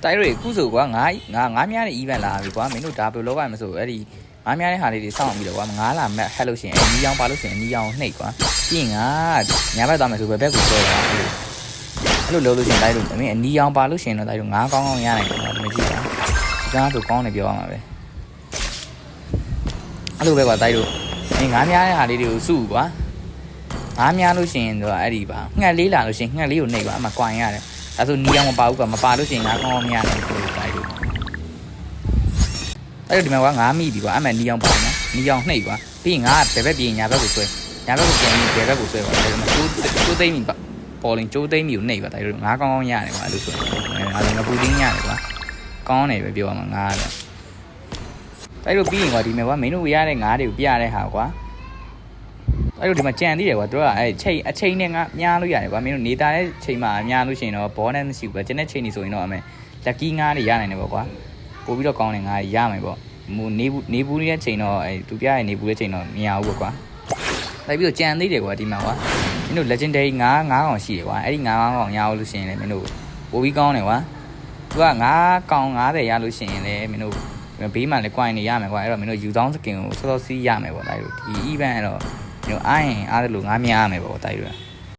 တိုက်ရိုခုဆိုကွာငါများတဲ့ event လာပြီကွာမင်းတို့ဒါဘယ်လိုလုပ်ရမလဲဆိုအဲ့ဒီငါများတဲ့ဟာလေးတွေစောင့်ပြီးတော့ကွာငါလာမက်ဟက်လို့ရှိရင်နီးအောင်ပါလို့ရှိရင်နီးအောင်နှိပ်ကွာပြီးရင်ငါညာဘက်သွားမယ်ဆိုဘယ်ဘက်ကိုဆွဲတာအဲ့လိုလုပ်လို့ရှိရင်တိုက်လို့အမင်းနီးအောင်ပါလို့ရှိရင်တော့တိုက်လို့ငါကောင်းကောင်းရနိုင်တယ်မကြည့်ပါဒီကားဆိုကောင်းတယ်ပြောရမှာပဲအဲ့လိုပဲကွာတိုက်လို့မင်းငါများတဲ့ဟာလေးတွေကိုစုကွာငါများလို့ရှိရင်တော့အဲ့ဒီပါငှက်လေးလာလို့ရှိရင်ငှက်လေးကိုနှိပ်ကွာအမှကွာရင်ရတယ်ဒါဆိုနီးအောင်မပါဘူးကွာမပါလို့ရှိရင်ငါကောင်းကောင်းမရနိုင်ဘူးတိုက်လို့အဲ့ဒီမှာကွာငါမိပြီကွာအမှနီးအောင်ပါနော်နီးအောင်နှိပ်ကွာပြီးရင်ငါဘယ်ဘက်ပြင်ညာဘက်ကိုဆွဲညာဘက်ကိုပြန်ပြီးဘယ်ဘက်ကိုဆွဲပါဒါမှကျိုးသိမ့်ပြီပေါ်လင်ကျိုးသိမ့်ပြီကိုနှိပ်ပါတိုက်လို့ငါကောင်းကောင်းရတယ်ကွာအဲ့လိုဆိုငါလည်းငပူတင်းရတယ်ကွာကောင်းတယ်ပဲပြောရမှာငါကတော့တိုက်လို့ပြီးရင်ကွာဒီမှာကွာမင်းတို့ရတဲ့ငါးတွေကိုပြရတဲ့ဟာကွာအဲ့လိုဒီမှာကြံသေးတယ်ကွာတို့ကအဲ့အချိန်နဲ့ငါများလို့ရတယ်ကွာမင်းတို့နေတာတဲ့ချိန်မှာများလို့ရှိရင်တော့ဘောနဲ့မရှိဘူးကွာကျန်တဲ့ချိန်နေဆိုရင်တော့အမေလက်ကီးငါးတွေရနိုင်တယ်ပေါ့ကွာပို့ပြီးတော့ကောင်းတယ်ငါးတွေရမယ်ပေါ့နေဘူးနေတဲ့ချိန်တော့အဲ့သူပြရတဲ့နေဘူးတဲ့ချိန်တော့မရဘူးကွာလိုက်ပြီးတော့ကြံသေးတယ်ကွာဒီမှာကွာမင်းတို့ legendary ငါးကောင်ရှိတယ်ကွာအဲ့ဒီငါးကောင်ရအောင်လို့ရှိရင်လည်းမင်းတို့ပို့ပြီးကောင်းတယ်ကွာသူကငါးကောင်90ရလို့ရှိရင်လည်းမင်းတို့ဘေးမှာလည်း coin တွေရမယ်ကွာအဲ့တော့မင်းတို့ယူဆောင်စကင်ကိုစောစောစီးရမယ်ပေါ့တိုက်လို့ဒီ event အဲ့တော့အားရင်အားတယ်လို့ငါများရမယ်ပေါ့တိုက်ရ